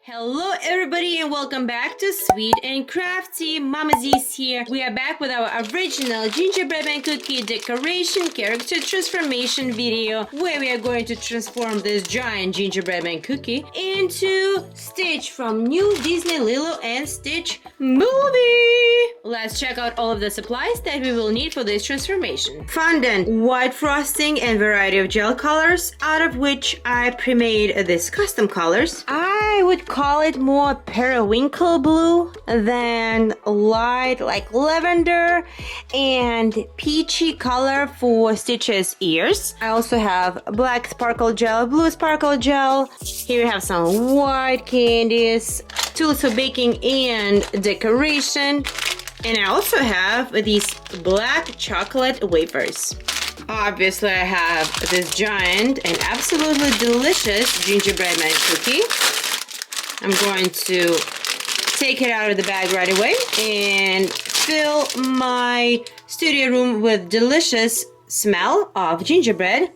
Hello everybody and welcome back to Sweet and Crafty. Mama Z's here. We are back with our original gingerbread man cookie decoration character transformation video where we are going to transform this giant gingerbread man cookie into Stitch from new Disney Lilo and Stitch movie. Let's check out all of the supplies that we will need for this transformation. Fondant, white frosting and variety of gel colors, out of which I pre-made these custom colors. I would call it more periwinkle blue than light like lavender and peachy color for Stitch's ears. I also have black sparkle gel, blue sparkle gel. Here we have some white candies, tools for baking and decoration. And I also have these black chocolate wafers. Obviously, I have this giant and absolutely delicious gingerbread man cookie. I'm going to take it out of the bag right away and fill my studio room with delicious smell of gingerbread.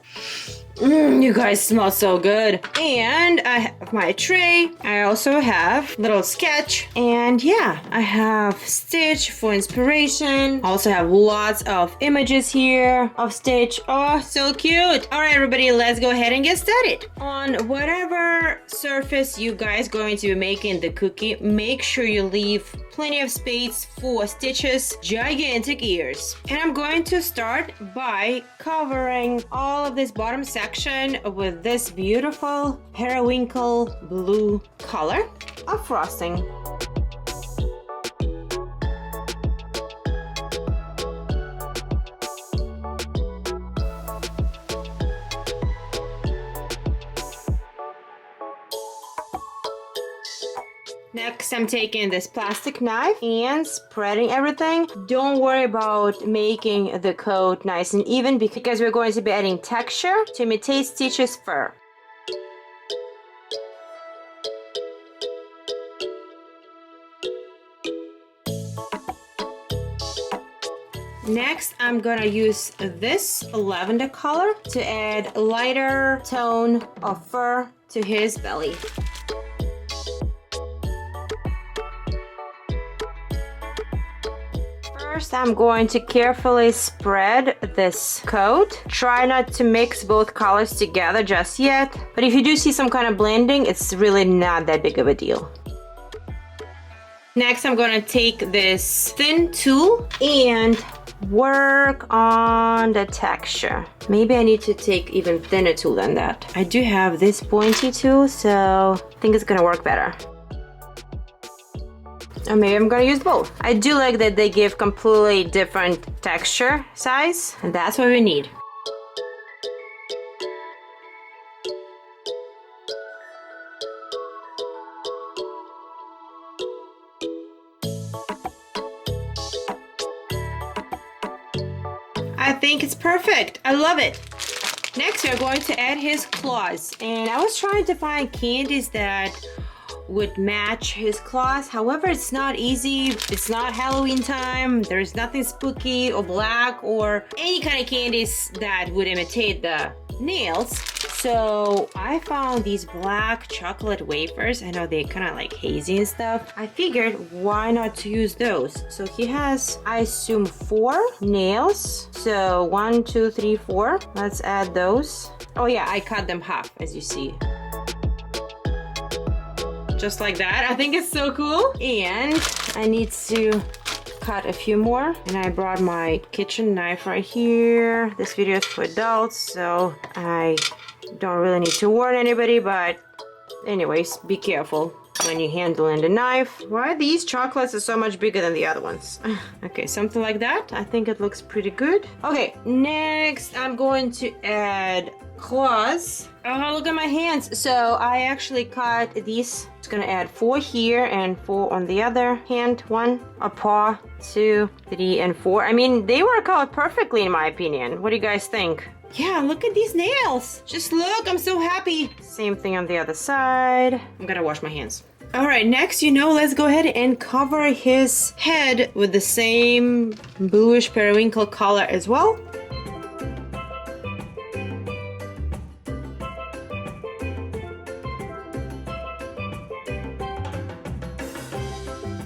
You guys smell so good. And I have my tray. I also have little sketch. And yeah, I have Stitch for inspiration. I also have lots of images here of Stitch. Oh, so cute. All right, everybody, let's go ahead and get started. On whatever surface you guys going to be making the cookie, make sure you leave plenty of space for Stitch's gigantic ears. And I'm going to start by covering all of this bottom section with this beautiful periwinkle blue color of frosting. Next, I'm taking this plastic knife and spreading everything. Don't worry about making the coat nice and even because we're going to be adding texture to imitate Stitch's fur. Next, I'm gonna use this lavender color to add a lighter tone of fur to his belly. First, I'm going to carefully spread this coat. Try not to mix both colors together just yet, but if you do see some kind of blending, it's really not that big of a deal. Next, I'm going to take this thin tool and work on the texture. Maybe I need to take even thinner tool than that. I do have this pointy tool, so I think it's going to work better. Or maybe I'm gonna use both. I do like that they give completely different texture size, and that's what we need. I think it's perfect. I love it. Next, we're going to add his claws. And I was trying to find candies that would match his claws. However, it's not easy. It's not Halloween time. There's nothing spooky or black or any kind of candies that would imitate the nails. So I found these black chocolate wafers. I know they're kind of like hazy and stuff. I figured why not to use those. So he has, I assume, 4 nails. So 1, 2, 3, 4. Let's add those. Oh yeah, I cut them half, as you see. Just like that. I think it's so cool. And I need to cut a few more. And I brought my kitchen knife right here. This video is for adults, so I don't really need to warn anybody, but anyways, be careful when you're handling the knife. Why these chocolates are so much bigger than the other ones? Okay, something like that. I think it looks pretty good. Okay, next I'm going to add claws. Oh, look at my hands. So I actually cut these. It's gonna add 4 here and 4 on the other hand. 1, a paw, 2, 3, and 4. I mean, they work out perfectly in my opinion. What do you guys think? Yeah, look at these nails. Just look, I'm so happy. Same thing on the other side. I'm gonna wash my hands. All right, next, let's go ahead and cover his head with the same bluish periwinkle color as well.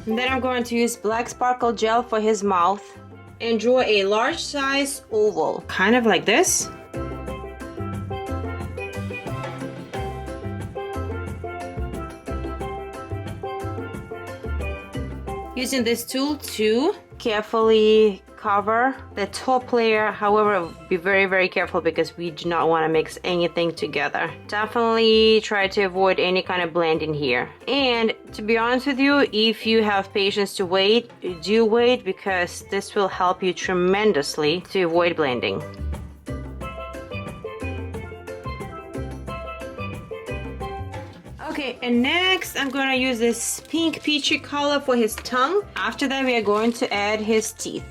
And then I'm going to use black sparkle gel for his mouth and draw a large size oval, kind of like this. Using this tool to carefully cover the top layer. However, be very, very careful because we do not want to mix anything together. Definitely try to avoid any kind of blending here. And to be honest with you, if you have patience to wait, do wait, because this will help you tremendously to avoid blending. Okay, and next I'm gonna use this pink peachy color for his tongue. After that, we are going to add his teeth.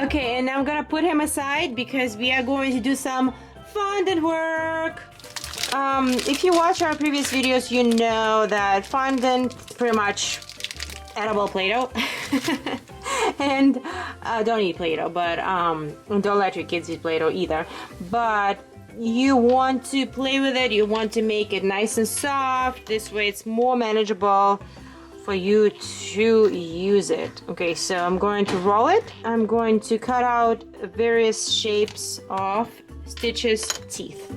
Okay, and I'm gonna put him aside because we are going to do some fondant work. If you watch our previous videos, you know that fondant pretty much edible Play-Doh. And don't eat Play-Doh, but don't let your kids eat Play-Doh either. But you want to play with it, you want to make it nice and soft. This way it's more manageable for you to use it. Okay, so I'm going to roll it. I'm going to cut out various shapes of Stitch's teeth.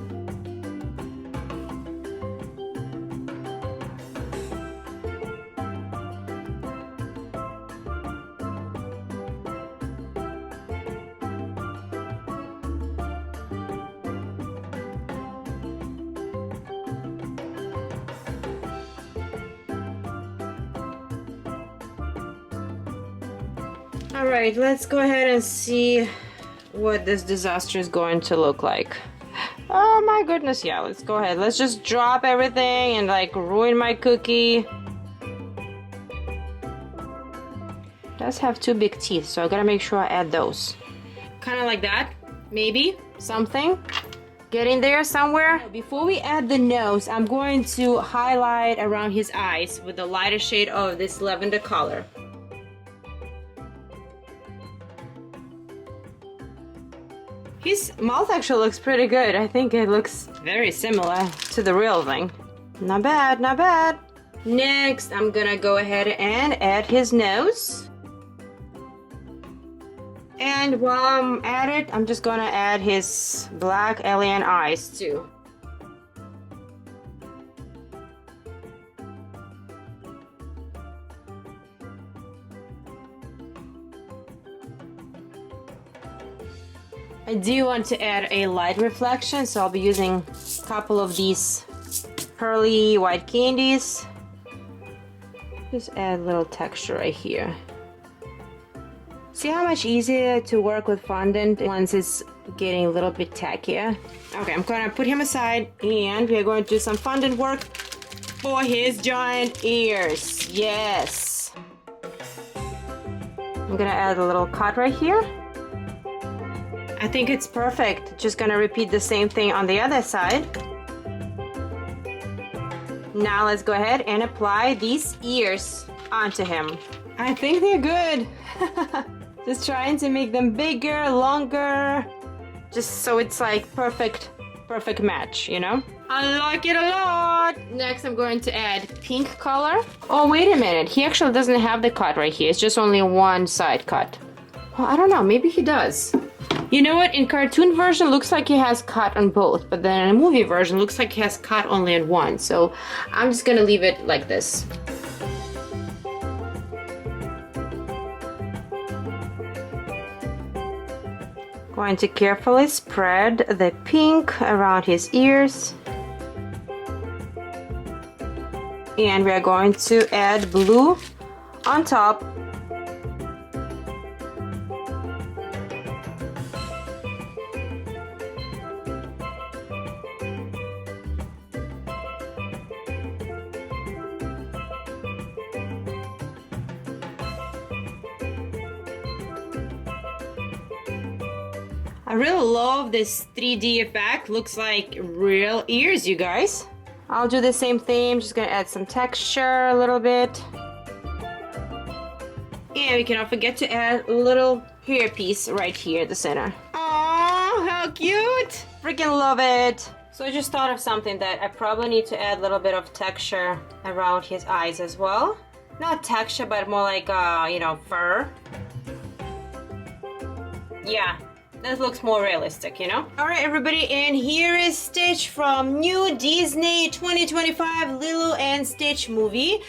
Alright, let's go ahead and see what this disaster is going to look like. Oh my goodness, yeah, let's go ahead. Let's just drop everything and like ruin my cookie. It does have two big teeth, so I gotta make sure I add those. Kind of like that, maybe, something. Get in there somewhere. Before we add the nose, I'm going to highlight around his eyes with the lighter shade of this lavender color. His mouth actually looks pretty good. I think it looks very similar to the real thing. Not bad, not bad. Next, I'm gonna go ahead and add his nose. And while I'm at it, I'm just gonna add his black alien eyes too. I do want to add a light reflection, so I'll be using a couple of these pearly white candies. Just add a little texture right here. See how much easier to work with fondant once it's getting a little bit tackier? Okay, I'm gonna put him aside and we are going to do some fondant work for his giant ears. Yes! I'm gonna add a little cut right here. I think it's perfect. Just gonna repeat the same thing on the other side. Now let's go ahead and apply these ears onto him. I think they're good. Just trying to make them bigger, longer, just so it's like perfect match, you know? I like it a lot. Next, I'm going to add pink color. Oh, wait a minute. He actually doesn't have the cut right here. It's just only one side cut. Well, I don't know. Maybe he does. You know what? In cartoon version, looks like he has cut on both, but then in a movie version, looks like he has cut only on one. So I'm just gonna leave it like this. Going to carefully spread the pink around his ears. And we are going to add blue on top. I really love this 3D effect. Looks like real ears, you guys. I'll do the same thing. I'm just gonna add some texture a little bit. And we cannot forget to add a little hair piece right here at the center. Aww, how cute! Freaking love it! So I just thought of something that I probably need to add a little bit of texture around his eyes as well. Not texture, but more like, you know, fur. Yeah, that looks more realistic, you know? Alright, everybody, and here is Stitch from new Disney 2025 Lilo and Stitch movie.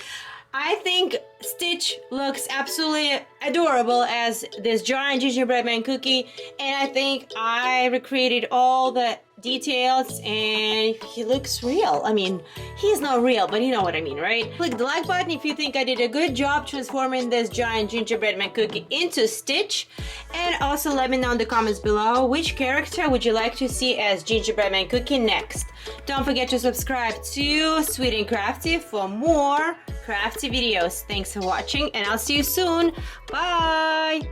I think Stitch looks absolutely adorable as this giant gingerbread man cookie, and I think I recreated all the details and he looks real. I mean, he's not real, but you know what I mean, right? Click the like button if you think I did a good job transforming this giant gingerbread man cookie into Stitch, and also let me know in the comments below which character would you like to see as gingerbread man cookie next. Don't forget to subscribe to Sweet and Crafty for more crafty videos. Thanks for watching, and I'll see you soon. Bye!